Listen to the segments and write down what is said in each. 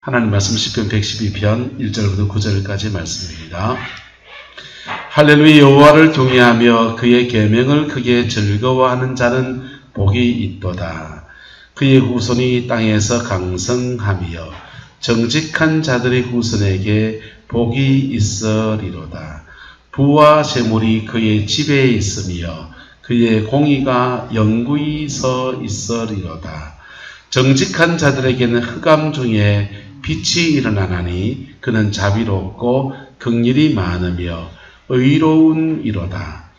하나님 말씀 시편 112편 1절부터 9절까지 말씀입니다. 할렐루야. 여호와를 경외하며 그의 계명을 크게 즐거워하는 자는 복이 있도다. 그의 후손이 땅에서 강성하며 정직한 자들의 후손에게 복이 있으리로다. 부와 재물이 그의 집에 있으며 그의 공의가 영구히 서 있으리로다. 정직한 자들에게는 흑암 중에 빛이 일어나나니 그는 자비롭고 긍휼이 많으며 의로운 이로다.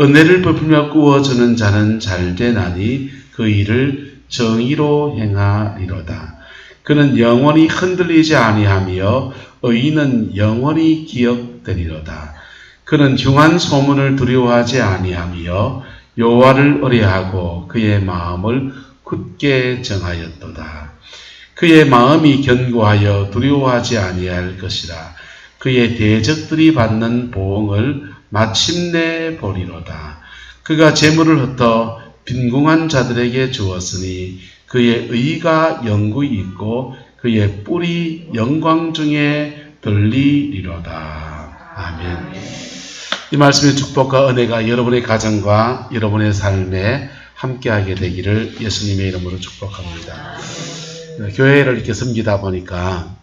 은혜를 베풀며 구워주는 자는 잘되나니 그 일을 정의로 행하리로다. 그는 영원히 흔들리지 아니하며 의인은 영원히 기억되리로다. 그는 흉한 소문을 두려워하지 아니하며 여호와를 의뢰하고 그의 마음을 굳게 정하였도다. 그의 마음이 견고하여 두려워하지 아니할 것이라. 그의 대적들이 받는 보응을 마침내 보리로다. 그가 재물을 흩어 빈궁한 자들에게 주었으니 그의 의가 영구히 있고 그의 뿔이 영광 중에 들리리로다. 아멘. 이 말씀의 축복과 은혜가 여러분의 가정과 여러분의 삶에 함께하게 되기를 예수님의 이름으로 축복합니다. 교회를 이렇게 섬기다 보니까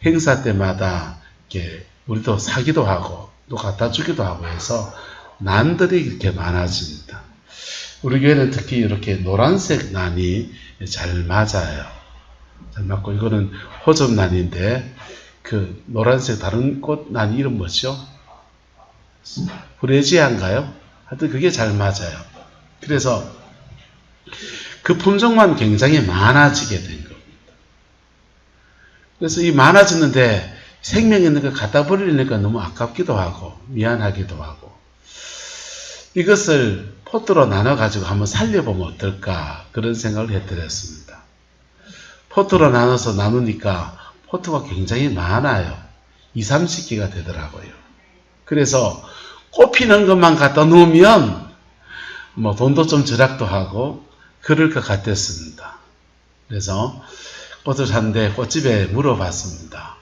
행사 때마다 이렇게 우리도 사기도 하고 또 갖다 주기도 하고 해서 난들이 이렇게 많아집니다. 우리 교회는 특히 이렇게 노란색 난이 잘 맞아요. 잘 맞고, 이거는 호접난인데 그 노란색 다른 꽃 난 이름 뭐죠? 브레지아인가요? 하여튼 그게 잘 맞아요. 그래서 그 품종만 굉장히 많아지게 된 겁니다. 그래서 이 많아지는데 생명 있는 걸 갖다 버리니까 너무 아깝기도 하고 미안하기도 하고, 이것을 포트로 나눠가지고 한번 살려보면 어떨까, 그런 생각을 해드렸습니다. 포트로 나눠서 나누니까 포트가 굉장히 많아요. 20-30개가 되더라고요. 그래서 꽃피는 것만 갖다 놓으면 뭐 돈도 좀 절약도 하고 그럴 것 같았습니다. 그래서 꽃을 샀는데 꽃집에 물어봤습니다.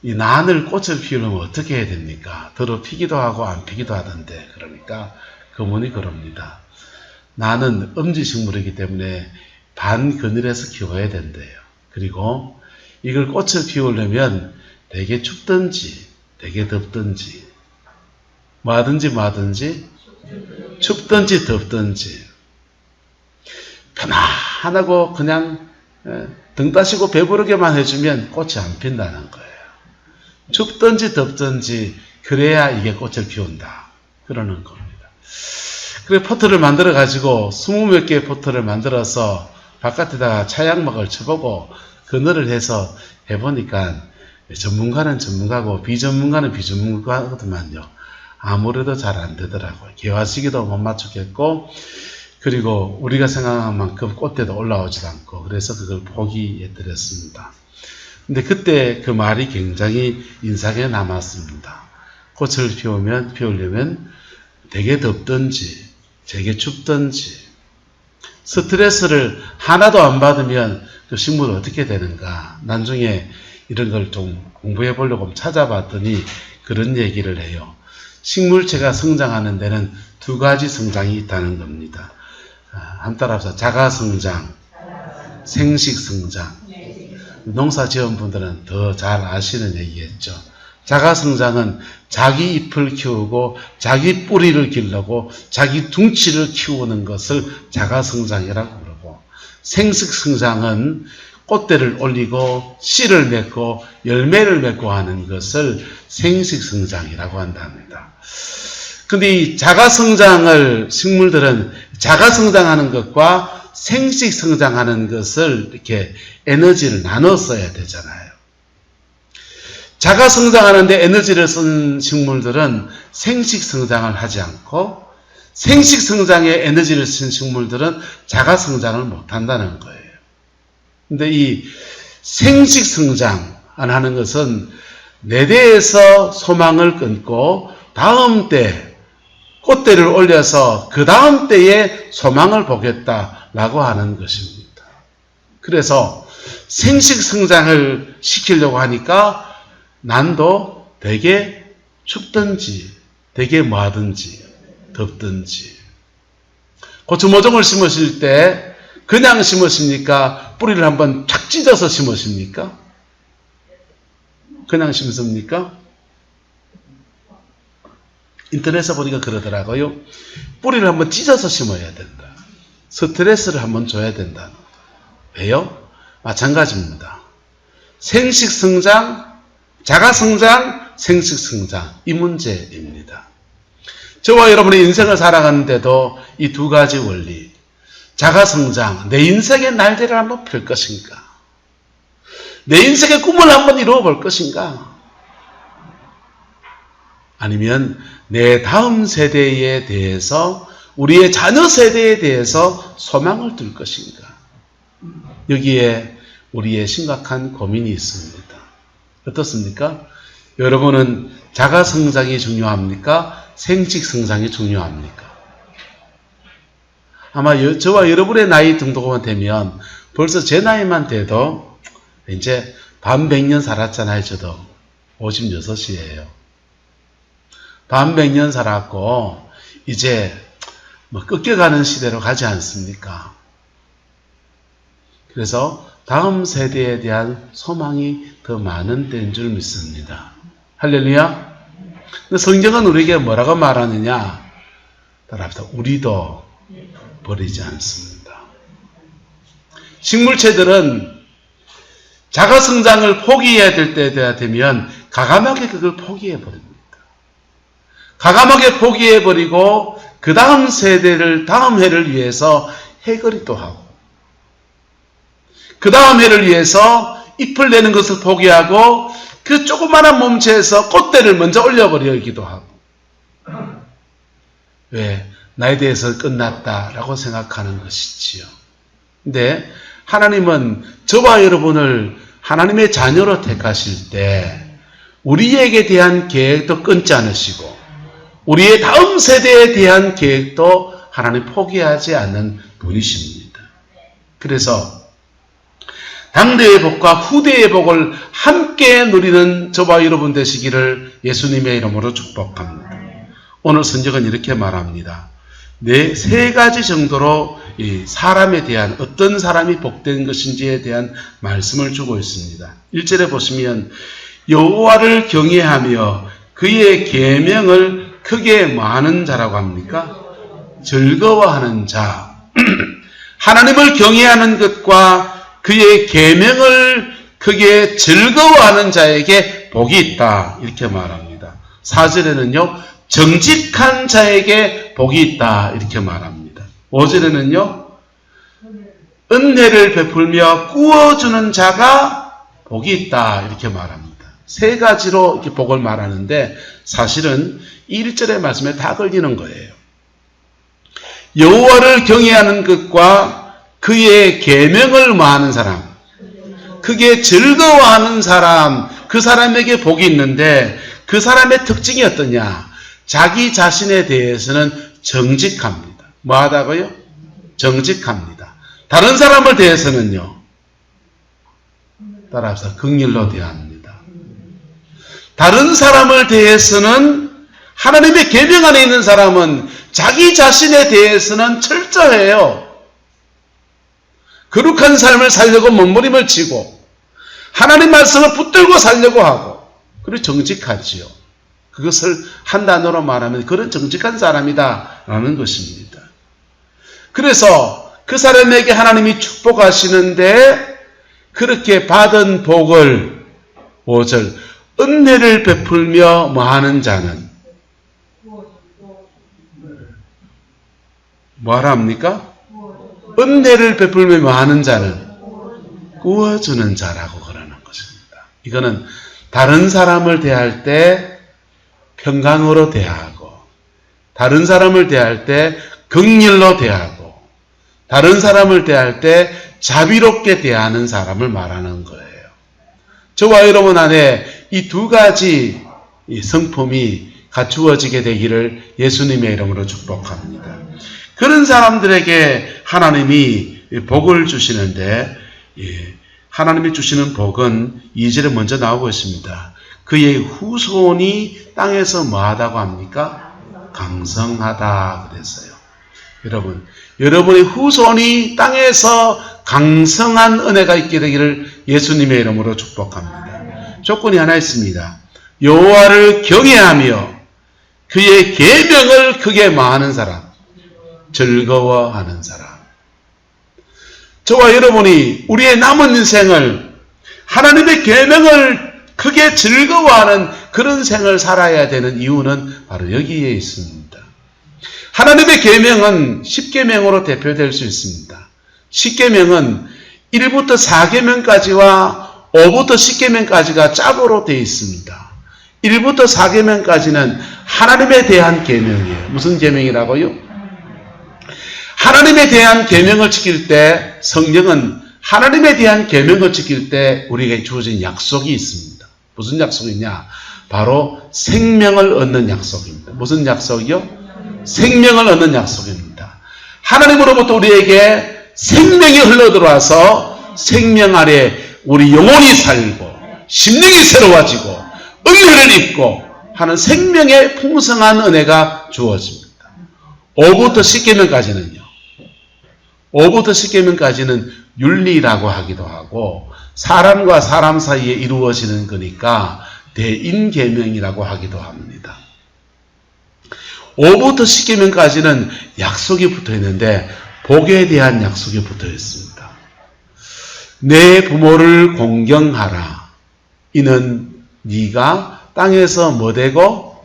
이 난을 꽃을 피우려면 어떻게 해야 됩니까? 더러 피기도 하고 안 피기도 하던데, 그러니까 그분이 그럽니다. 난은 음지식물이기 때문에 반그늘에서 키워야 된대요. 그리고 이걸 꽃을 피우려면 되게 춥든지 되게 덥든지 뭐든지 춥든지 덥든지 편안하고 그냥 등 따시고 배부르게만 해주면 꽃이 안 핀다는 거예요. 춥든지 덥든지 그래야 이게 꽃을 피운다, 그러는 겁니다. 그래 포트를 만들어 가지고 20몇 개의 포트를 만들어서 바깥에다가 차양막을 쳐보고 그늘을 해서 해보니까 전문가는 전문가고 비전문가는 비전문가거든요. 아무래도 잘 안 되더라고요. 개화시기도 못 맞추겠고, 그리고 우리가 생각한 만큼 꽃대도 올라오지도 않고, 그래서 그걸 포기해드렸습니다. 근데 그때 그 말이 굉장히 인상에 남았습니다. 꽃을 피우려면 되게 덥든지 되게 춥든지 스트레스를 하나도 안 받으면 그 식물은 어떻게 되는가, 나중에 이런 걸 좀 공부해 보려고 찾아봤더니 그런 얘기를 해요. 식물체가 성장하는 데는 두 가지 성장이 있다는 겁니다. 한 따라서 자가성장, 생식성장. 농사 지은 분들은 더 잘 아시는 얘기겠죠. 자가성장은 자기 잎을 키우고 자기 뿌리를 기르고 자기 둥치를 키우는 것을 자가성장이라고 그러고, 생식성장은 꽃대를 올리고 씨를 맺고 열매를 맺고 하는 것을 생식성장이라고 한답니다. 근데 이 자가성장을, 식물들은 자가성장하는 것과 생식성장하는 것을 이렇게 에너지를 나눠 써야 되잖아요. 자가성장하는데 에너지를 쓴 식물들은 생식성장을 하지 않고, 생식성장에 에너지를 쓴 식물들은 자가성장을 못한다는 거예요. 근데 이 생식성장 하는 것은 내 대에서 소망을 끊고 다음 때 꽃대를 올려서 그 다음 때에 소망을 보겠다라고 하는 것입니다. 그래서 생식 성장을 시키려고 하니까 난도 되게 춥든지 되게 뭐하든지 덥든지. 고추 모종을 심으실 때 그냥 심으십니까? 뿌리를 한번 쫙 찢어서 심으십니까? 그냥 심습니까? 인터넷에 보니까 그러더라고요. 뿌리를 한번 찢어서 심어야 된다. 스트레스를 한번 줘야 된다. 왜요? 마찬가지입니다. 생식성장, 자가성장, 생식성장 이 문제입니다. 저와 여러분의 인생을 살아가는데도 이 두 가지 원리, 자가성장, 내 인생의 날개를 한번 펼 것인가? 내 인생의 꿈을 한번 이루어 볼 것인가? 아니면 내 다음 세대에 대해서, 우리의 자녀 세대에 대해서 소망을 둘 것인가? 여기에 우리의 심각한 고민이 있습니다. 어떻습니까? 여러분은 자가성장이 중요합니까? 생식성장이 중요합니까? 아마 저와 여러분의 나이 정도가 되면 벌써 제 나이만 돼도 이제 반백년 살았잖아요. 저도 56이에요. 반백년 살았고 이제 뭐 꺾여가는 시대로 가지 않습니까? 그래서 다음 세대에 대한 소망이 더 많은 때인 줄 믿습니다. 할렐루야. 근데 성경은 우리에게 뭐라고 말하느냐? 따라합시다. 우리도 버리지 않습니다. 식물체들은 자가성장을 포기해야 될 때가 되면 가감하게 그걸 포기해 버립니다. 가감하게 포기해 버리고 그 다음 세대를, 다음 해를 위해서 해거리도 하고 그 다음 해를 위해서 잎을 내는 것을 포기하고 그 조그마한 몸체에서 꽃대를 먼저 올려버리기도 하고. 왜? 나에 대해서 끝났다라고 생각하는 것이지요. 근데 하나님은 저와 여러분을 하나님의 자녀로 택하실 때 우리에게 대한 계획도 끊지 않으시고 우리의 다음 세대에 대한 계획도 하나님 포기하지 않는 분이십니다. 그래서 당대의 복과 후대의 복을 함께 누리는 저와 여러분 되시기를 예수님의 이름으로 축복합니다. 오늘 성경은 이렇게 말합니다. 세 가지 정도로 이 사람에 대한, 어떤 사람이 복된 것인지에 대한 말씀을 주고 있습니다. 1절에 보시면 여호와를 경외하며 그의 계명을 크게 뭐하는 자라고 합니까? 즐거워하는 자. 하나님을 경외하는 것과 그의 계명을 크게 즐거워하는 자에게 복이 있다. 이렇게 말합니다. 4절에는요. 정직한 자에게 복이 있다. 이렇게 말합니다. 5절에는요. 은혜를 베풀며 꾸어주는 자가 복이 있다. 이렇게 말합니다. 세 가지로 이렇게 복을 말하는데 사실은 1절의 말씀에 다 걸리는 거예요. 여호와를 경외하는 것과 그의 계명을 뭐하는 사람, 그게 즐거워하는 사람, 그 사람에게 복이 있는데 그 사람의 특징이 어떠냐? 자기 자신에 대해서는 정직합니다. 뭐하다고요? 정직합니다. 다른 사람을 대해서는요. 따라합시다. 긍휼로 대합니다. 다른 사람을 대해서는 하나님의 계명 안에 있는 사람은 자기 자신에 대해서는 철저해요. 거룩한 삶을 살려고 몸부림을 치고 하나님 말씀을 붙들고 살려고 하고 그리고 정직하지요. 그것을 한 단어로 말하면 그런 정직한 사람이다 라는 것입니다. 그래서 그 사람에게 하나님이 축복하시는데 그렇게 받은 복을 5절 은혜를 베풀며 뭐하는 자는 뭐하라 합니까? 은혜를 베풀며 뭐하는 자는 꾸어주는 자라고 그러는 것입니다. 이거는 다른 사람을 대할 때 평강으로 대하고 다른 사람을 대할 때 긍휼로 대하고 다른 사람을 대할 때 자비롭게 대하는 사람을 말하는 거예요. 저와 여러분 안에 이 두 가지 성품이 갖추어지게 되기를 예수님의 이름으로 축복합니다. 그런 사람들에게 하나님이 복을 주시는데 하나님이 주시는 복은 2절에 먼저 나오고 있습니다. 그의 후손이 땅에서 뭐하다고 합니까? 강성하다 그랬어요. 여러분, 여러분의 후손이 땅에서 강성한 은혜가 있게 되기를 예수님의 이름으로 축복합니다. 조건이 하나 있습니다. 여호와를 경외하며 그의 계명을 크게 마하는 사람, 즐거워하는 사람. 저와 여러분이 우리의 남은 인생을 하나님의 계명을 크게 즐거워하는 그런 생을 살아야 되는 이유는 바로 여기에 있습니다. 하나님의 계명은 10계명으로 대표될 수 있습니다. 10계명은 1부터 4계명까지와 5부터 10계명까지가 짝으로 되어 있습니다. 1부터 4계명까지는 하나님에 대한 계명이에요. 무슨 계명이라고요? 하나님에 대한 계명을 지킬 때 성경은 하나님에 대한 계명을 지킬 때 우리에게 주어진 약속이 있습니다. 무슨 약속이냐? 바로 생명을 얻는 약속입니다. 무슨 약속이요? 생명을 얻는 약속입니다. 하나님으로부터 우리에게 생명이 흘러들어와서 생명 아래 우리 영혼이 살고 심령이 새로워지고 은혜를 입고 하는 생명의 풍성한 은혜가 주어집니다. 5부터 10계명까지는요. 5부터 10계명까지는 윤리라고 하기도 하고 사람과 사람 사이에 이루어지는 거니까 대인계명이라고 하기도 합니다. 5부터 10계명까지는 약속이 붙어 있는데 복에 대한 약속이 붙어 있습니다. 내 부모를 공경하라. 이는 네가 땅에서 뭐 되고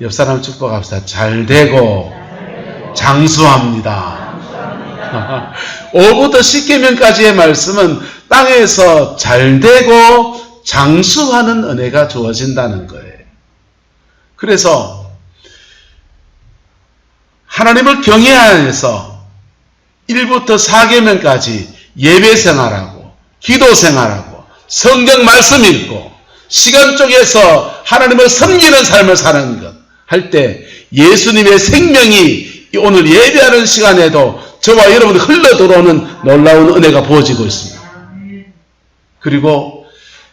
옆 사람 축복합시다. 잘 되고 장수합니다. 5부터 10계명까지의 말씀은 땅에서 잘 되고 장수하는 은혜가 주어진다는 거예요. 그래서 하나님을 경외하여서 1부터 4계명까지 예배 생활하고 기도 생활하고 성경 말씀 읽고 시간 쪼개서 하나님을 섬기는 삶을 사는 것 할 때 예수님의 생명이 오늘 예배하는 시간에도 저와 여러분이 흘러 들어오는 놀라운 은혜가 부어지고 있습니다. 그리고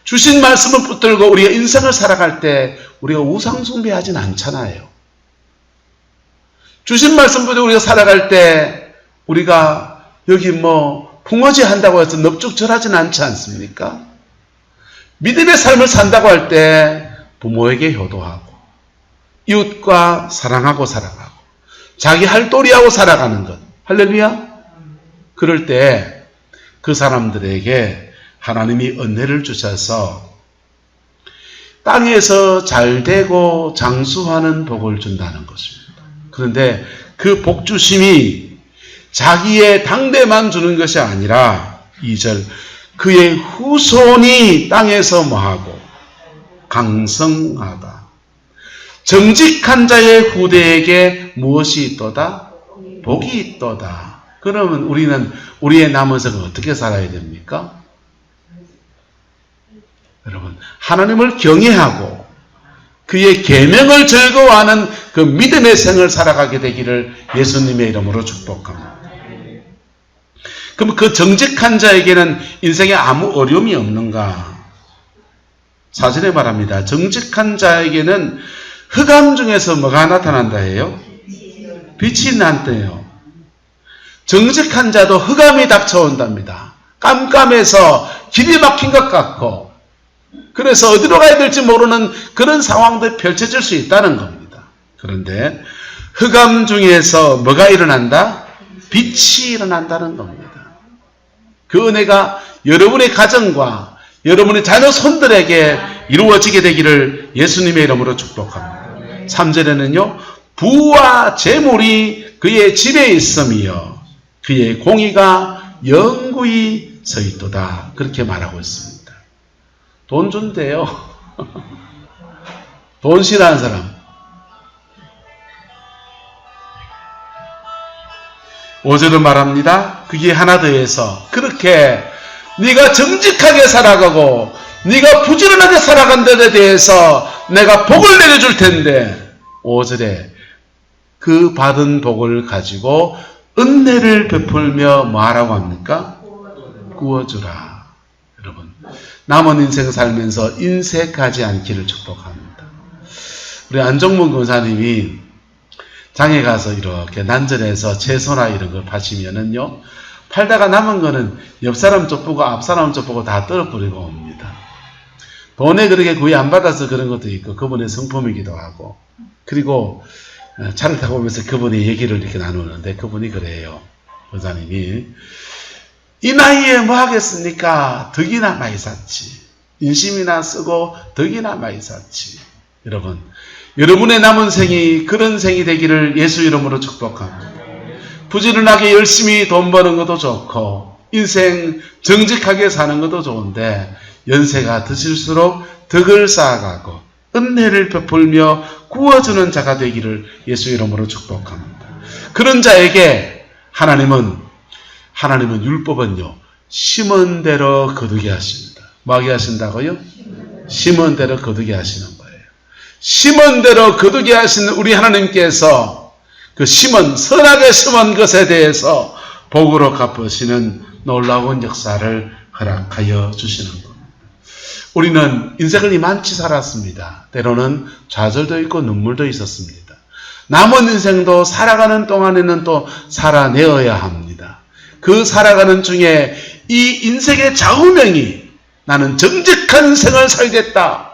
주신 말씀을 붙들고 우리가 인생을 살아갈 때 우리가 우상 숭배하진 않잖아요. 주신 말씀 붙들고 우리가 살아갈 때 우리가 여기 뭐 풍어지 한다고 해서 넙죽절하진 않지 않습니까? 믿음의 삶을 산다고 할 때 부모에게 효도하고 이웃과 사랑하고 살아가고 자기 할도리하고 살아가는 것. 할렐루야. 그럴 때 그 사람들에게 하나님이 은혜를 주셔서 땅에서 잘 되고 장수하는 복을 준다는 것입니다. 그런데 그 복 주심이 자기의 당대만 주는 것이 아니라 2절 그의 후손이 땅에서 뭐하고 강성하다. 정직한 자의 후대에게 무엇이 있도다? 복이 있도다. 그러면 우리는 우리의 남은 생을 어떻게 살아야 됩니까? 여러분, 하나님을 경외하고 그의 계명을 즐거워하는 그 믿음의 생을 살아가게 되기를 예수님의 이름으로 축복합니다. 그럼 그 정직한 자에게는 인생에 아무 어려움이 없는가? 4절에 말합니다. 정직한 자에게는 흑암 중에서 뭐가 나타난다 해요? 빛이 난대요. 정직한 자도 흑암이 닥쳐온답니다. 깜깜해서 길이 막힌 것 같고 그래서 어디로 가야 될지 모르는 그런 상황도 펼쳐질 수 있다는 겁니다. 그런데 흑암 중에서 뭐가 일어난다? 빛이 일어난다는 겁니다. 그 은혜가 여러분의 가정과 여러분의 자녀 손들에게 이루어지게 되기를 예수님의 이름으로 축복합니다. 3절에는요. 부와 재물이 그의 집에 있으며 그의 공의가 영구히 서 있도다. 그렇게 말하고 있습니다. 돈 준대요. 돈 싫어하는 사람. 5절은 말합니다. 그게 하나 더해서 그렇게 네가 정직하게 살아가고 네가 부지런하게 살아간 데에 대해서 내가 복을 내려줄 텐데 5절에 그 받은 복을 가지고 은혜를 베풀며 뭐하라고 합니까? 구워주라. 남은 인생 살면서 인색하지 않기를 축복합니다. 우리 안종문 권사님이 장에 가서 이렇게 난전해서 채소나 이런 걸 파시면은요, 팔다가 남은 거는 옆 사람 쪽 보고 앞 사람 쪽 보고 다 떨어버리고 옵니다. 돈에 그렇게 거의 안 받아서 그런 것도 있고, 그분의 성품이기도 하고, 그리고 차를 타고 오면서 그분이 얘기를 이렇게 나누는데, 그분이 그래요. 권사님이, 이 나이에 뭐 하겠습니까? 덕이나 많이 샀지. 인심이나 쓰고 덕이나 많이 샀지. 여러분, 여러분의 남은 생이 그런 생이 되기를 예수 이름으로 축복합니다. 부지런하게 열심히 돈 버는 것도 좋고 인생 정직하게 사는 것도 좋은데 연세가 드실수록 덕을 쌓아가고 은혜를 베풀며 구워주는 자가 되기를 예수 이름으로 축복합니다. 그런 자에게 하나님은 율법은요, 심은 대로 거두게 하십니다. 뭐 하게 하신다고요? 심은 대로 거두게 하시는 거예요. 심은 대로 거두게 하시는 우리 하나님께서 그 선하게 심은 것에 대해서 복으로 갚으시는 놀라운 역사를 허락하여 주시는 겁니다. 우리는 인생을 이만치 살았습니다. 때로는 좌절도 있고 눈물도 있었습니다. 남은 인생도 살아가는 동안에는 또 살아내어야 합니다. 그 살아가는 중에 이 인생의 좌우명이 나는 정직한 생을 살겠다.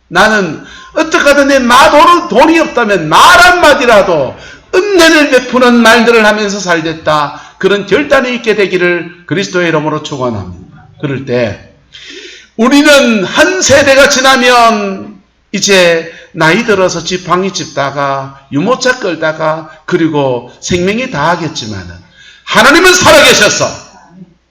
나는 어떻게든 내 돈이 없다면 말 한마디라도 은혜를 베푸는 말들을 하면서 살겠다. 그런 결단이 있게 되기를 그리스도의 이름으로 축원합니다. 그럴 때 우리는 한 세대가 지나면 이제 나이 들어서 지팡이 짚다가 유모차 끌다가 그리고 생명이 다하겠지만은 하나님은 살아계셔서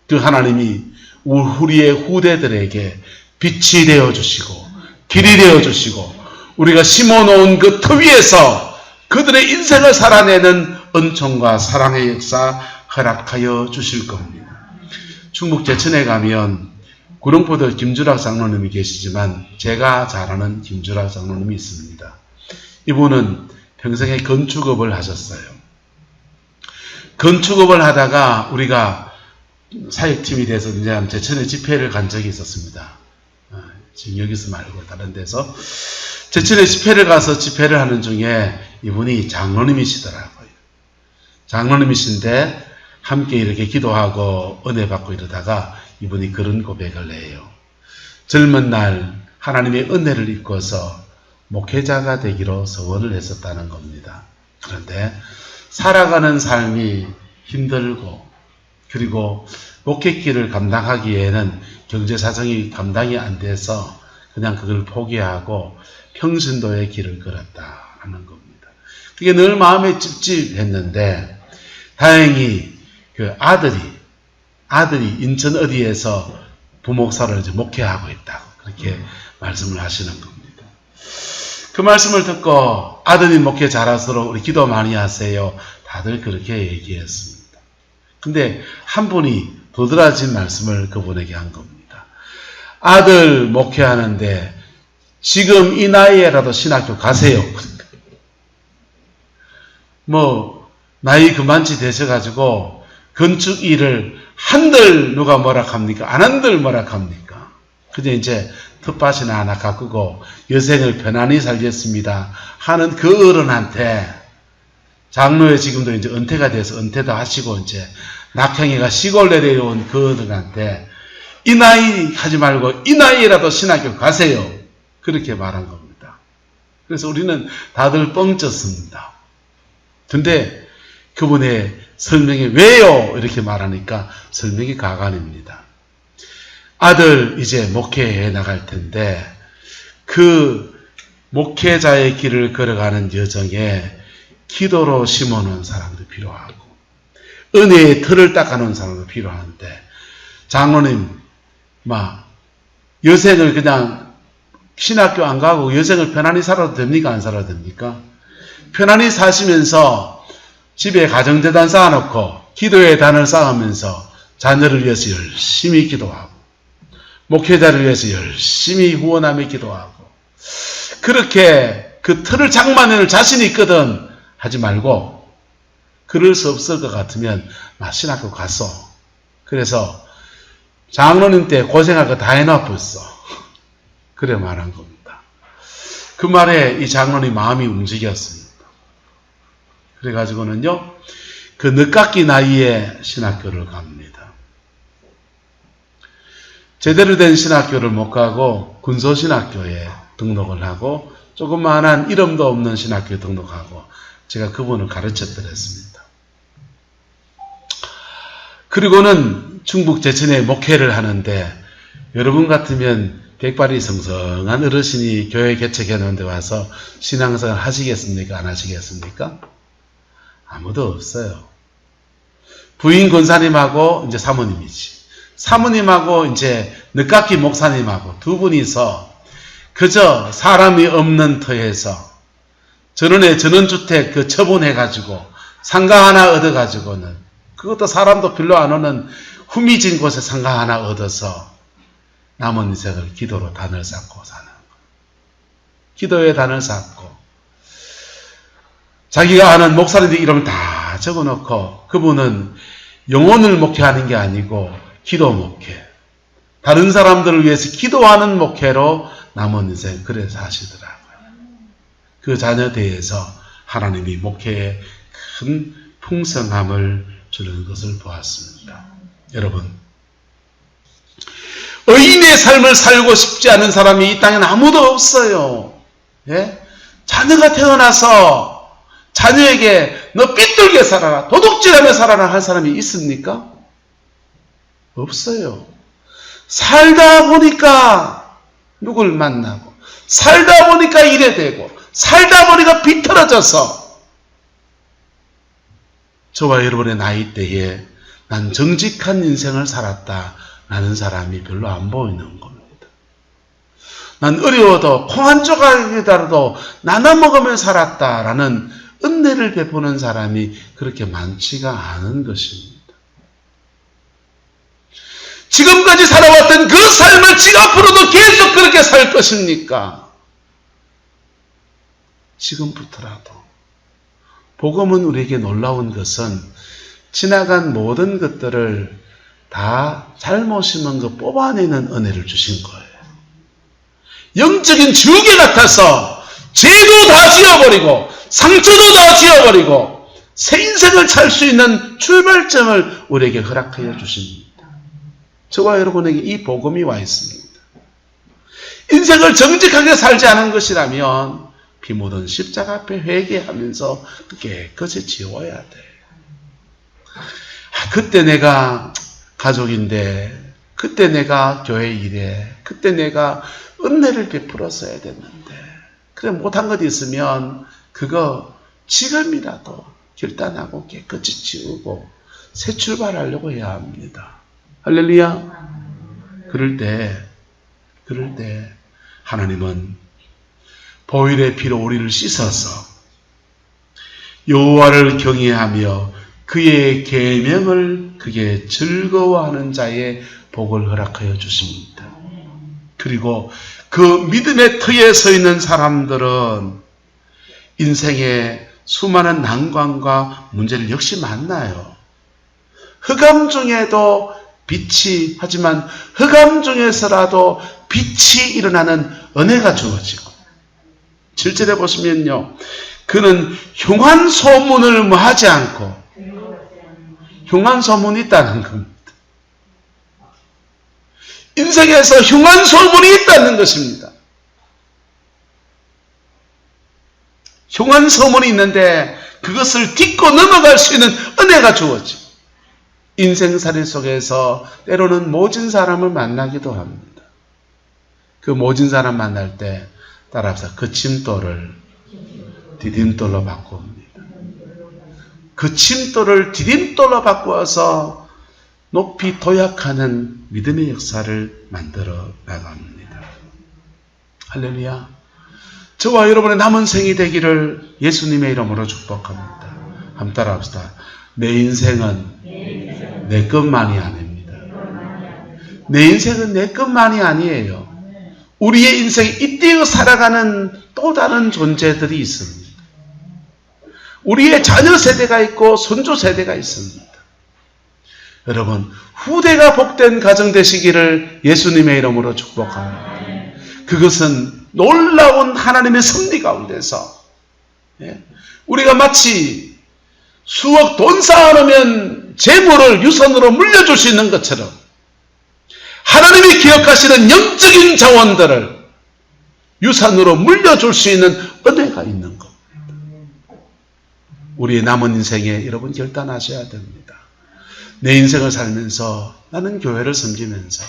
그 하나님이 우리의 후대들에게 빛이 되어주시고 길이 되어주시고 우리가 심어놓은 그 터 위에서 그들의 인생을 살아내는 은총과 사랑의 역사 허락하여 주실 겁니다. 충북 제천에 가면 구룡포도 김주락 장로님이 계시지만 제가 잘 아는 김주락 장로님이 있습니다. 이분은 평생에 건축업을 하셨어요. 건축업을 하다가 우리가 사역팀이 돼서 이제 제천에 집회를 간 적이 있었습니다. 지금 여기서 말고 다른 데서 제천에 집회를 가서 집회를 하는 중에 이분이 장로님이시더라고요. 장로님이신데 함께 이렇게 기도하고 은혜 받고 이러다가 이분이 그런 고백을 해요. 젊은 날 하나님의 은혜를 입고서 목회자가 되기로 소원을 했었다는 겁니다. 그런데 살아가는 삶이 힘들고 그리고 목회길을 감당하기에는 경제사정이 감당이 안 돼서 그냥 그걸 포기하고 평신도의 길을 걸었다는 겁니다. 그게 늘 마음에 찝찝했는데 다행히 그 아들이 인천 어디에서 부목사를 이제 목회하고 있다고 그렇게 말씀을 하시는 겁니다. 그 말씀을 듣고 아드님 목회 잘하도록 우리 기도 많이 하세요. 다들 그렇게 얘기했습니다. 근데 한 분이 도드라진 말씀을 그분에게 한 겁니다. 아들 목회하는데 지금 이 나이에라도 신학교 가세요. 뭐 나이 그만치 되셔가지고 건축 일을 한들 누가 뭐라 합니까? 안 한들 뭐라 합니까? 그저 이제 텃밭이나 하나 가꾸고 여생을 편안히 살겠습니다 하는 그 어른한테 장로에 지금도 이제 은퇴가 돼서 은퇴도 하시고 이제 낙향이가 시골 내려온 그 어른한테 이 나이 하지 말고 이 나이라도 신학교 가세요. 그렇게 말한 겁니다. 그래서 우리는 다들 뻥쳤습니다. 근데 그분의 설명이 왜요? 이렇게 말하니까 설명이 가관입니다. 아들 이제 목회해 나갈 텐데 그 목회자의 길을 걸어가는 여정에 기도로 심어놓은 사람도 필요하고 은혜의 틀을 닦아놓은 사람도 필요한데 장로님 막 여생을 그냥 신학교 안 가고 여생을 편안히 살아도 됩니까? 안 살아도 됩니까? 편안히 사시면서 집에 가정재단 쌓아놓고 기도의 단을 쌓으면서 자녀를 위해서 열심히 기도하고 목회자를 위해서 열심히 후원하며 기도하고 그렇게 그 틀을 장만해낼 자신이 있거든 하지 말고 그럴 수 없을 것 같으면 신학교 가서 그래서 장로님 때 고생할 거 다 해놔 벌써. 그래 말한 겁니다. 그 말에 이 장로님 마음이 움직였습니다. 그래가지고는요, 그 늦깎이 나이에 신학교를 갑니다. 제대로 된 신학교를 못 가고 군소신학교에 등록을 하고 조그마한 이름도 없는 신학교에 등록하고 제가 그분을 가르쳐드렸습니다. 그리고는 충북 제천에 목회를 하는데 여러분 같으면 백발이 성성한 어르신이 교회 개척해놓은 데 와서 신앙생활 하시겠습니까? 안 하시겠습니까? 아무도 없어요. 부인 권사님하고 이제 사모님이지. 사모님하고 이제 늦깎이 목사님하고 두 분이서 그저 사람이 없는 터에서 전원에 전원주택 그 처분해가지고 상가 하나 얻어가지고는 그것도 사람도 별로 안 오는 후미진 곳에 상가 하나 얻어서 남은 인생을 기도로 단을 쌓고 사는 거. 기도의 단을 쌓고 자기가 아는 목사님들 이름을 다 적어놓고 그분은 영혼을 목회하는 게 아니고 기도 목회. 다른 사람들을 위해서 기도하는 목회로 남은 인생 그래서 하시더라고요. 그 자녀대에서 하나님이 목회에 큰 풍성함을 주는 것을 보았습니다. 여러분, 의인의 삶을 살고 싶지 않은 사람이 이 땅에는 아무도 없어요. 예? 자녀가 태어나서 자녀에게 너 삐뚤게 살아라, 도둑질하며 살아라 할 사람이 있습니까? 없어요. 살다 보니까 누굴 만나고 살다 보니까 이래 되고 살다 보니까 비틀어져서 저와 여러분의 나이대에 난 정직한 인생을 살았다라는 사람이 별로 안 보이는 겁니다. 난 어려워도 콩 한 조각이라도 나눠 먹으며 살았다라는 은혜를 베푸는 사람이 그렇게 많지가 않은 것입니다. 지금까지 살아왔던 그 삶을 지금 앞으로도 계속 그렇게 살 것입니까? 지금부터라도. 복음은 우리에게 놀라운 것은 지나간 모든 것들을 다 잘못 심은 거 뽑아내는 은혜를 주신 거예요. 영적인 지우개 같아서 죄도 다 지워버리고 상처도 다 지워버리고 새 인생을 살 수 있는 출발점을 우리에게 허락하여 주십니다. 저와 여러분에게 이 복음이 와 있습니다. 인생을 정직하게 살지 않은 것이라면 피 묻은 십자가 앞에 회개하면서 깨끗이 지워야 돼. 그때 내가 가족인데, 그때 내가 교회 일에, 그때 내가 은혜를 베풀었어야 됐는데, 그래 못한 것 있으면 그거 지금이라도 결단하고 깨끗이 지우고 새 출발하려고 해야 합니다. 할렐루야. 그럴 때 하나님은 보혈의 피로 우리를 씻어서 여호와를 경외하며 그의 계명을 그게 즐거워하는 자의 복을 허락하여 주십니다. 그리고 그 믿음의 터에 서 있는 사람들은 인생의 수많은 난관과 문제를 역시 만나요. 흑암 중에도 빛이, 하지만 흑암 중에서라도 빛이 일어나는 은혜가 주어지고 7절에 보시면요, 그는 흉한 소문을 뭐 하지 않고, 흉한 소문이 있다는 겁니다. 인생에서 흉한 소문이 있다는 것입니다. 흉한 소문이 있는데 그것을 딛고 넘어갈 수 있는 은혜가 주어지고 인생살이 속에서 때로는 모진 사람을 만나기도 합니다. 그 모진 사람 만날 때 따라서 그 침돌을 디딤돌로 바꿉니다. 그 침돌을 디딤돌로 바꾸어서 높이 도약하는 믿음의 역사를 만들어 나갑니다. 할렐루야. 저와 여러분의 남은 생이 되기를 예수님의 이름으로 축복합니다. 한번 따라합시다. 내 인생은 내 것만이 아닙니다. 내 인생은 내 것만이 아니에요. 우리의 인생에 잇대어 살아가는 또 다른 존재들이 있습니다. 우리의 자녀 세대가 있고 손주 세대가 있습니다. 여러분, 후대가 복된 가정 되시기를 예수님의 이름으로 축복합니다. 그것은 놀라운 하나님의 섭리 가운데서 우리가 마치 수억 돈 쌓아놓으면 재물을 유산으로 물려줄 수 있는 것처럼 하나님이 기억하시는 영적인 자원들을 유산으로 물려줄 수 있는 은혜가 있는 것. 우리의 남은 인생에 여러분 결단하셔야 됩니다. 내 인생을 살면서 나는 교회를 섬기면서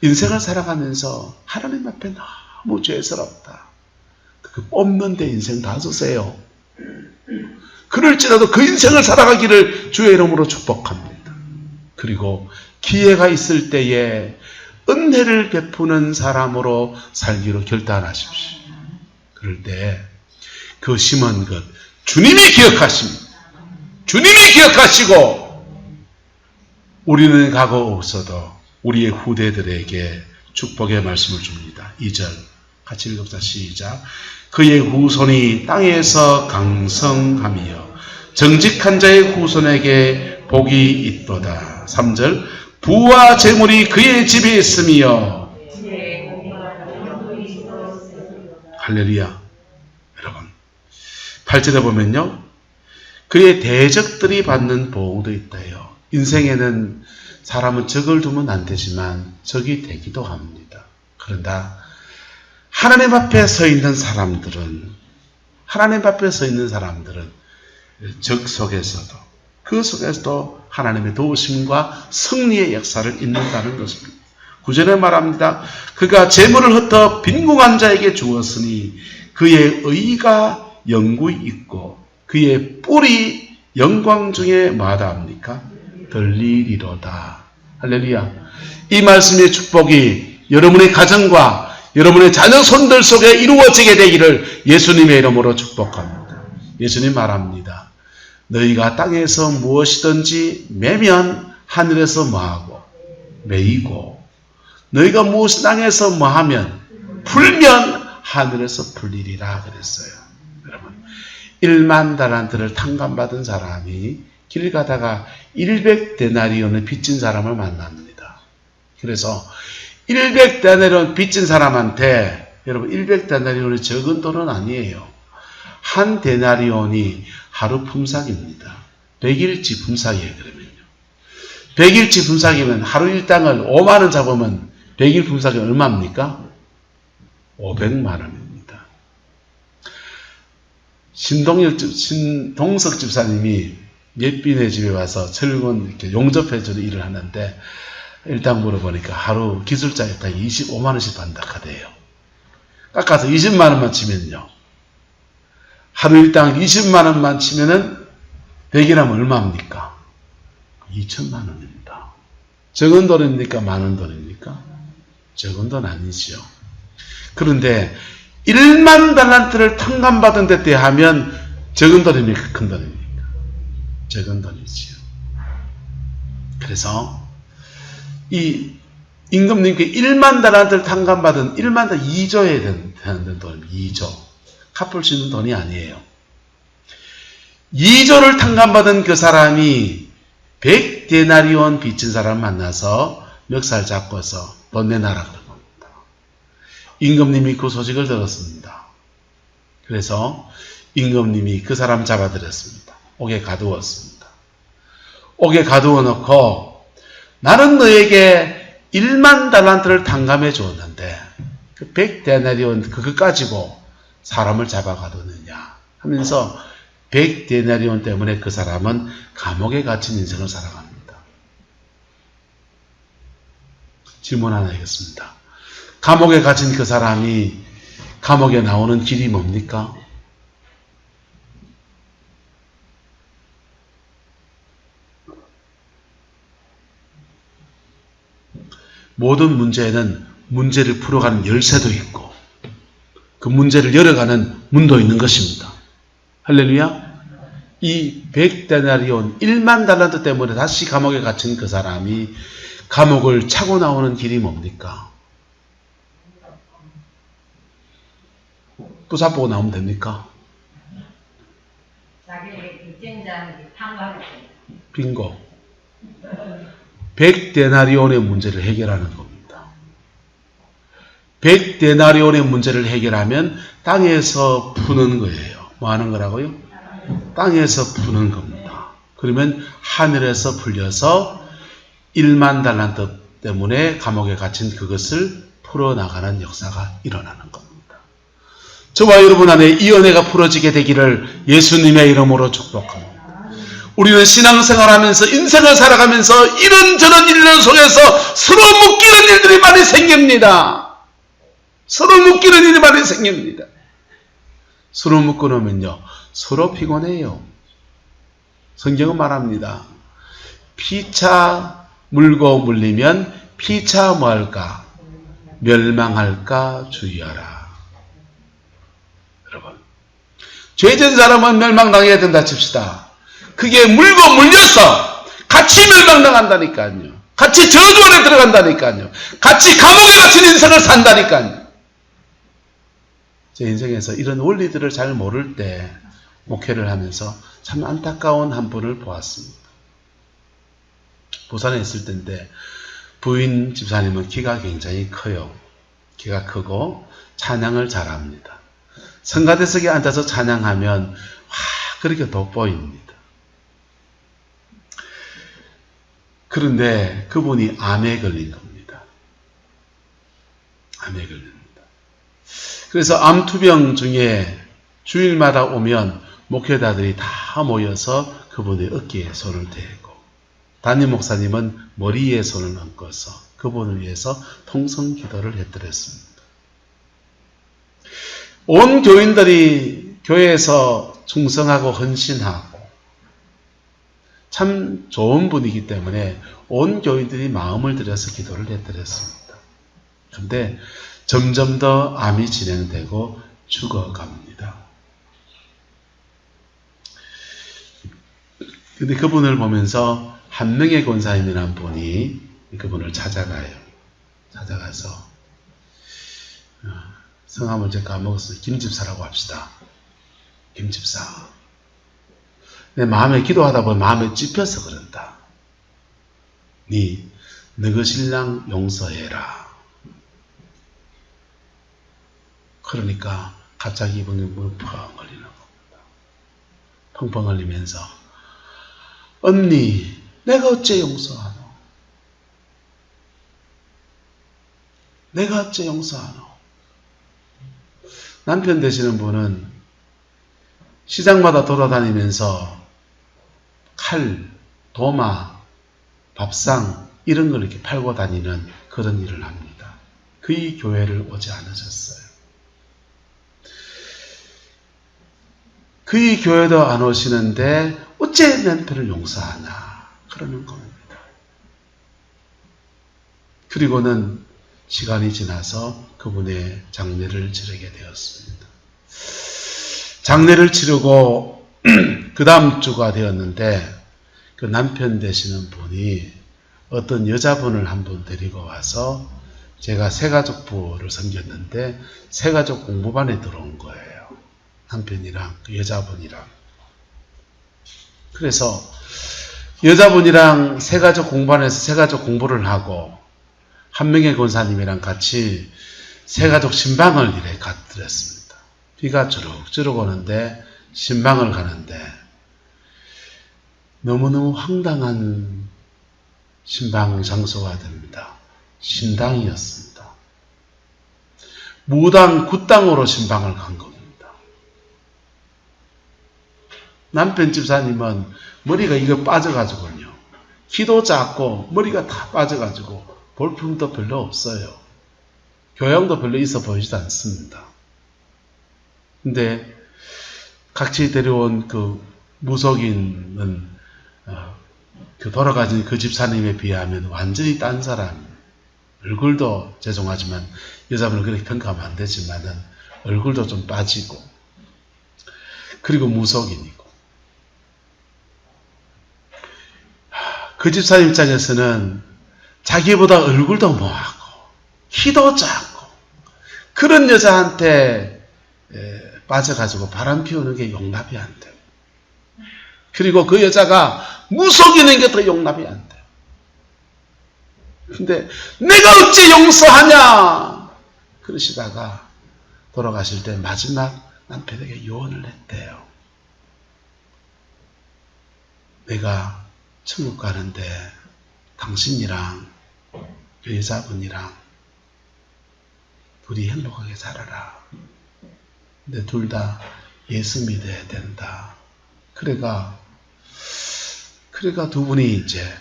인생을 살아가면서 하나님 앞에 너무 죄스럽다. 그 뽑는 데 인생 다 쓰세요. 그럴지라도 그 인생을 살아가기를 주의 이름으로 축복합니다. 그리고 기회가 있을 때에 은혜를 베푸는 사람으로 살기로 결단하십시오. 그럴 때 그 심은 것 주님이 기억하십니다. 주님이 기억하시고 우리는 과거 없어도 우리의 후대들에게 축복의 말씀을 줍니다. 2절 같이 읽읍시다. 시작. 그의 후손이 땅에서 강성하며 정직한 자의 후손에게 복이 있도다. 3절 부와 재물이 그의 집에 있으며 할렐루야. 여러분 8절에 보면요 그의 대적들이 받는 보응도 있다요. 인생에는 사람은 적을 두면 안 되지만 적이 되기도 합니다. 그런다 하나님 앞에 서 있는 사람들은 적 속에서도 그 속에서도 하나님의 도우심과 승리의 역사를 잇는다는 것입니다. 9절에 말합니다. 그가 재물을 흩어 빈궁한 자에게 주었으니 그의 의가 영구히 있고 그의 뿔이 영광 중에 마다합니까? 들리리로다. 할렐루야. 이 말씀의 축복이 여러분의 가정과 여러분의 자녀 손들 속에 이루어지게 되기를 예수님의 이름으로 축복합니다. 예수님 말합니다. 너희가 땅에서 무엇이든지 매면 하늘에서 뭐하고 매이고 너희가 무엇 땅에서 뭐하면 풀면 하늘에서 풀리리라 그랬어요. 여러분 1만 달란트를 탕감받은 사람이 길 가다가 100데나리온을 빚진 사람을 만납니다. 그래서 100데나리온 빚진 사람한테 여러분 100데나리온이 적은 돈은 아니에요. 한 데나리온이 하루 품삯입니다. 100일치 품삯이에요. 그러면요. 100일치 품삯이면 하루 일당을 5만 원 잡으면 100일 품삯이 얼마입니까? 500만 원입니다. 신동석 집사님이 예빈의 집에 와서 철근 이렇게 용접해주는 일을 하는데 일당 물어보니까 하루 기술자 일당 25만 원씩 받는다 하대요. 깎아서 20만 원만 치면요. 하루 일당 20만 원만 치면은 100이라면 얼마입니까? 2천만 원입니다. 적은 돈입니까? 많은 돈입니까? 적은 돈 아니지요. 그런데 1만 달란트를 탕감받은 데 대하면 적은 돈입니까? 큰 돈입니까? 적은 돈이지요. 그래서 이 임금님께 1만 달란트를 탕감받은 1만 달 2조에 되는 돈 2조 갚을 수 있는 돈이 아니에요. 2조를 탕감받은 그 사람이 100데나리온 빚진 사람을 만나서 멱살 잡고서 돈 내놔라 그런 겁니다. 임금님이 그 소식을 들었습니다. 그래서 임금님이 그 사람 잡아들였습니다. 옥에 가두었습니다. 옥에 가두어 놓고 나는 너에게 1만 달란트를 탕감해 주었는데 그 100데나리온 그거 가지고 사람을 잡아 가두느냐 하면서 100데나리온 때문에 그 사람은 감옥에 갇힌 인생을 살아갑니다. 질문 하나 하겠습니다. 감옥에 갇힌 그 사람이 감옥에 나오는 길이 뭡니까? 모든 문제에는 문제를 풀어가는 열쇠도 있고 그 문제를 열어가는 문도 있는 것입니다. 할렐루야. 이 100데나리온 1만 달란트 때문에 다시 감옥에 갇힌 그 사람이 감옥을 차고 나오는 길이 뭡니까? 부사보고 나오면 됩니까? 자기의 빚진 자는 탕감을 빙고. 100데나리온의 문제를 해결하는 겁니다. 100데나리온의 문제를 해결하면 땅에서 푸는 거예요. 뭐 하는 거라고요? 땅에서 푸는 겁니다. 그러면 하늘에서 풀려서 1만 달란트 때문에 감옥에 갇힌 그것을 풀어나가는 역사가 일어나는 겁니다. 저와 여러분 안에 이 은혜가 풀어지게 되기를 예수님의 이름으로 축복합니다. 우리는 신앙생활하면서 인생을 살아가면서 이런저런 일들 속에서 서로 묶이는 일들이 많이 생깁니다. 서로 묶이는 일이 많이 생깁니다. 서로 묶어놓으면요, 서로 피곤해요. 성경은 말합니다. 피차 물고 물리면 피차 뭐할까? 멸망할까 주의하라. 여러분, 죄진 사람은 멸망당해야 된다 칩시다. 그게 물고 물려서 같이 멸망당한다니까요. 같이 저주 안에 들어간다니까요. 같이 감옥에 갇힌 인생을 산다니까요. 제 인생에서 이런 원리들을 잘 모를 때 목회를 하면서 참 안타까운 한 분을 보았습니다. 부산에 있을 때인데 부인 집사님은 키가 굉장히 커요. 키가 크고 찬양을 잘합니다. 성가대석에 앉아서 찬양하면 그렇게 돋보입니다. 그런데 그분이 암에 걸린 겁니다. 암에 걸립니다. 그래서 암투병 중에 주일마다 오면 목회자들이 다 모여서 그분의 어깨에 손을 대고 담임 목사님은 머리에 손을 얹어서 그분을 위해서 통성 기도를 해드렸습니다. 온 교인들이 교회에서 충성하고 헌신하고 참 좋은 분이기 때문에 온 교인들이 마음을 들여서 기도를 해드렸습니다. 그런데 점점 더 암이 진행되고 죽어갑니다. 근데 그분을 보면서 한명의 권사님이라는 분이 그분을 찾아가요. 찾아가서 성함을 제가 까먹었어요. 김집사라고 합시다. 김집사. 내 마음에 기도하다 보면 마음에 찝혀서 그런다. 너그 신랑 용서해라. 그러니까 갑자기 이분이 무릎 펑 흘리는 겁니다. 펑펑 흘리면서 언니 내가 어째 용서하노? 내가 어째 용서하노? 남편 되시는 분은 시장마다 돌아다니면서 칼, 도마, 밥상 이런 걸 이렇게 팔고 다니는 그런 일을 합니다. 그의 교회를 오지 않으셨어요. 그의 교회도 안 오시는데 어째 남편을 용서하나 그러는 겁니다. 그리고는 시간이 지나서 그분의 장례를 치르게 되었습니다. 장례를 치르고 그 다음 주가 되었는데 그 남편 되시는 분이 어떤 여자분을 한 분 데리고 와서 제가 새가족부를 섬겼는데 새가족 공부반에 들어온 거예요. 남편이랑 그 여자분이랑. 그래서 여자분이랑 새가족 공부반에서 새가족 공부를 하고 한 명의 권사님이랑 같이 새가족 신방을 이래 갔더랬습니다. 비가 주룩주룩 오는데 신방을 가는데 너무너무 황당한 신방 장소가 됩니다. 신당이었습니다. 무당, 굿당으로 신방을 간 겁니다. 남편 집사님은 머리가 이거 빠져가지고요. 키도 작고 머리가 다 빠져가지고 볼품도 별로 없어요. 교양도 별로 있어 보이지도 않습니다. 근데 같이 데려온 그 무속인은 그 돌아가신 그 집사님에 비하면 완전히 딴 사람. 얼굴도 죄송하지만 여자분을 그렇게 평가하면 안 되지만은 얼굴도 좀 빠지고 그리고 무속인이고 그 집사님 입장에서는 자기보다 얼굴도 뭐하고 키도 작고 그런 여자한테 빠져가지고 바람 피우는 게 용납이 안 돼요. 그리고 그 여자가 무속인인 게 더 용납이 안 돼요. 근데 내가 어찌 용서하냐 그러시다가 돌아가실 때 마지막 남편에게 유언을 했대요. 내가 천국 가는데 당신이랑 그 여자분이랑 둘이 행복하게 살아라. 근데 둘 다 예수 믿어야 된다. 그래가 두 분이 이제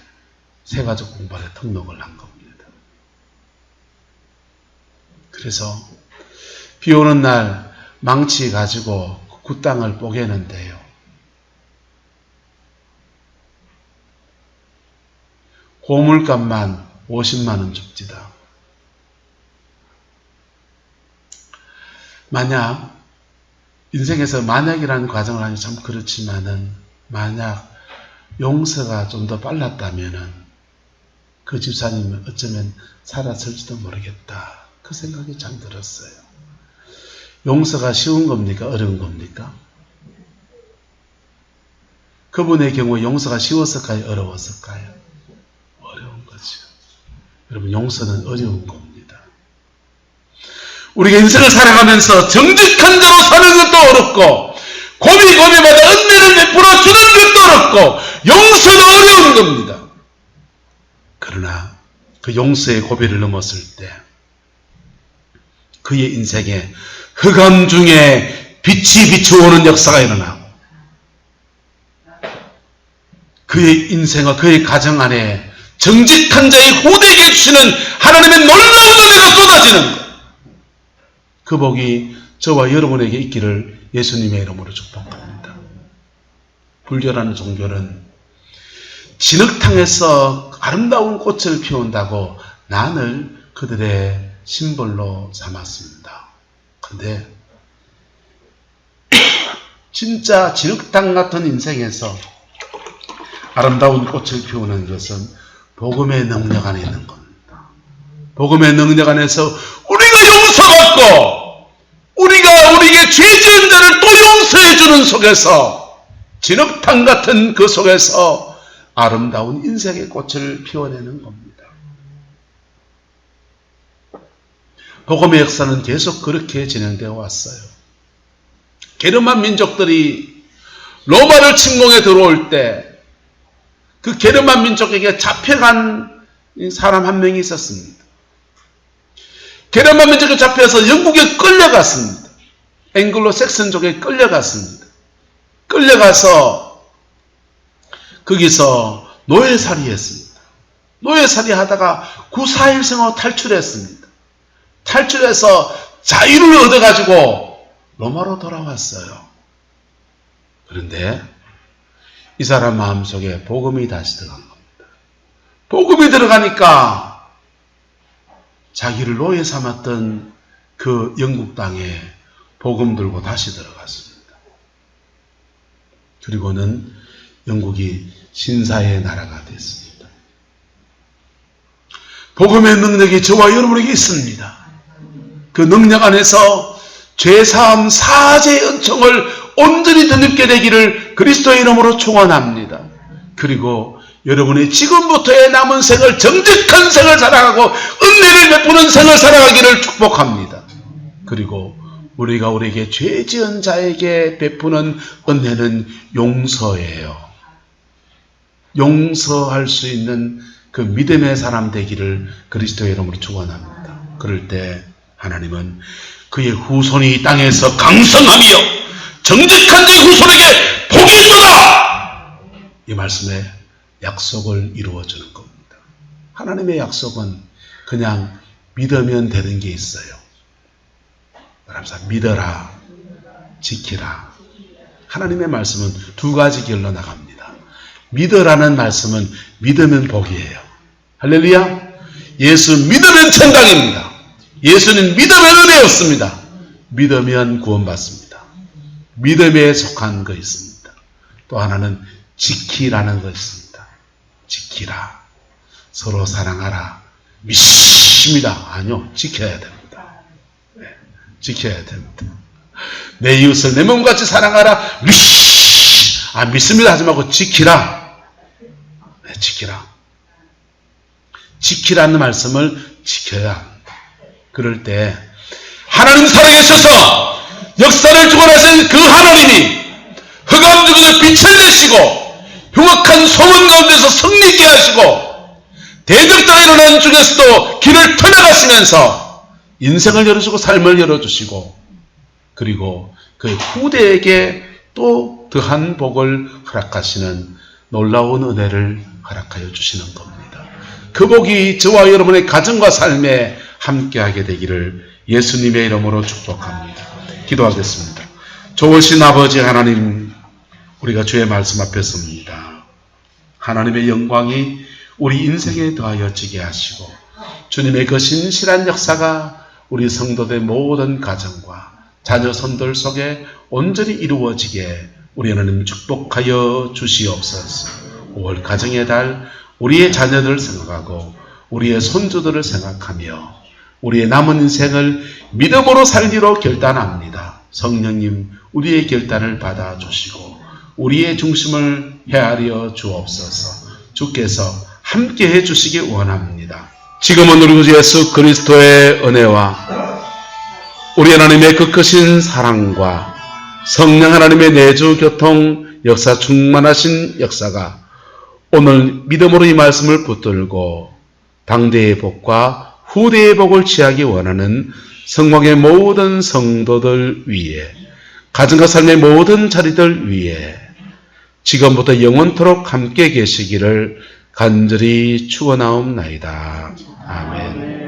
새가족 공부에 등록을 한 겁니다. 그래서 비 오는 날 망치 가지고 그 땅을 뽀개는데요. 고물값만 50만 원 줍디다. 만약 인생에서 만약이라는 과정을 하니 참 그렇지만은 만약 용서가 좀 더 빨랐다면은 그 집사님은 어쩌면 살았을지도 모르겠다. 그 생각이 참 들었어요. 용서가 쉬운 겁니까? 어려운 겁니까? 그분의 경우에 용서가 쉬웠을까요? 어려웠을까요? 어려운 거죠. 여러분, 용서는 어려운 겁니다. 우리가 인생을 살아가면서 정직한 자로 사는 것도 어렵고 고비고비마다 은혜를 베풀어 주는 것도 어렵고 용서는 어려운 겁니다. 그러나 그 용서의 고비를 넘었을 때 그의 인생에 흑암 중에 빛이 비추어오는 역사가 일어나고 그의 인생과 그의 가정 안에 정직한 자의 후대에게 주시는 하나님의 놀라운 은혜가 쏟아지는 것. 그 복이 저와 여러분에게 있기를 예수님의 이름으로 축복합니다. 불교라는 종교는 진흙탕에서 아름다운 꽃을 피운다고 난을 그들의 심벌로 삼았습니다. 그런데 진짜 진흙탕 같은 인생에서 아름다운 꽃을 피우는 것은 복음의 능력 안에 있는 겁니다. 복음의 능력 안에서 우리가 용서받고 우리가 우리에게 죄 지은 자를 또 용서해 주는 속에서 진흙탕 같은 그 속에서 아름다운 인생의 꽃을 피워내는 겁니다. 복음의 역사는 계속 그렇게 진행되어 왔어요. 게르만 민족들이 로마를 침공해 들어올 때 그 게르만 민족에게 잡혀간 사람 한 명이 있었습니다. 게르만 민족에 잡혀서 영국에 끌려갔습니다. 앵글로 섹슨족에 끌려갔습니다. 끌려가서 거기서 노예살이 했습니다. 노예살이 하다가 구사일생으로 탈출했습니다. 탈출해서 자유를 얻어가지고 로마로 돌아왔어요. 그런데 이 사람 마음속에 복음이 다시 들어간 겁니다. 복음이 들어가니까 자기를 노예 삼았던 그 영국 땅에 복음 들고 다시 들어갔습니다. 그리고는 영국이 신사의 나라가 됐습니다. 복음의 능력이 저와 여러분에게 있습니다. 그 능력 안에서 죄사함 사죄의 은총을 온전히 듣게 되기를 그리스도의 이름으로 축원합니다. 그리고 여러분이 지금부터의 남은 생을 정직한 생을 살아가고 은혜를 베푸는 생을 살아가기를 축복합니다. 그리고 우리가 우리에게 죄 지은 자에게 베푸는 은혜는 용서예요. 용서할 수 있는 그 믿음의 사람 되기를 그리스도의 이름으로 축원합니다. 그럴 때 하나님은 그의 후손이 이 땅에서 강성하며 정직한 자의 후손에게 복이 있도다! 이 말씀에 약속을 이루어주는 겁니다. 하나님의 약속은 그냥 믿으면 되는 게 있어요. 믿어라, 지키라. 하나님의 말씀은 두 가지 길로 나갑니다. 믿어라는 말씀은 믿으면 복이에요. 할렐루야. 예수 믿으면 천당입니다. 예수는 믿으면 은혜였습니다. 믿으면 구원받습니다. 믿음에 속한 거 있습니다. 또 하나는 지키라는 거 있습니다. 지키라. 서로 사랑하라. 믿습니다. 아니요. 지켜야 됩니다. 네, 지켜야 됩니다. 내 이웃을 내 몸같이 사랑하라. 믿습니다 하지 말고 지키라. 네, 지키라. 지키라는 말씀을 지켜야 합니다. 그럴 때 하나님 살아계셔서 역사를 주관하신 그 하나님이 흑암 중에서 빛을 내시고 흉악한 소문 가운데서 승리있게 하시고 대적자가 일어나는 중에서도 길을 터나가시면서 인생을 열어주고 삶을 열어주시고 그리고 그 후대에게 또 더한 복을 허락하시는 놀라운 은혜를 허락하여 주시는 겁니다. 그 복이 저와 여러분의 가정과 삶에 함께하게 되기를 예수님의 이름으로 축복합니다. 기도하겠습니다. 좋으신 아버지 하나님, 우리가 주의 말씀 앞에 섭니다. 하나님의 영광이 우리 인생에 더하여지게 하시고 주님의 그 신실한 역사가 우리 성도들 모든 가정과 자녀 손들 속에 온전히 이루어지게 우리 하나님 축복하여 주시옵소서. 5월 가정의 달 우리의 자녀들을 생각하고 우리의 손주들을 생각하며 우리의 남은 인생을 믿음으로 살기로 결단합니다. 성령님, 우리의 결단을 받아주시고 우리의 중심을 헤아려 주옵소서. 주께서 함께해 주시기 원합니다. 지금은 우리 주 예수 그리스도의 은혜와 우리 하나님의 그 크신 사랑과 성령 하나님의 내주 교통 역사 충만하신 역사가 오늘 믿음으로 이 말씀을 붙들고 당대의 복과 후대의 복을 취하기 원하는 성공의 모든 성도들 위에 가정과 삶의 모든 자리들 위에 지금부터 영원토록 함께 계시기를 간절히 축원하옵나이다. 아멘.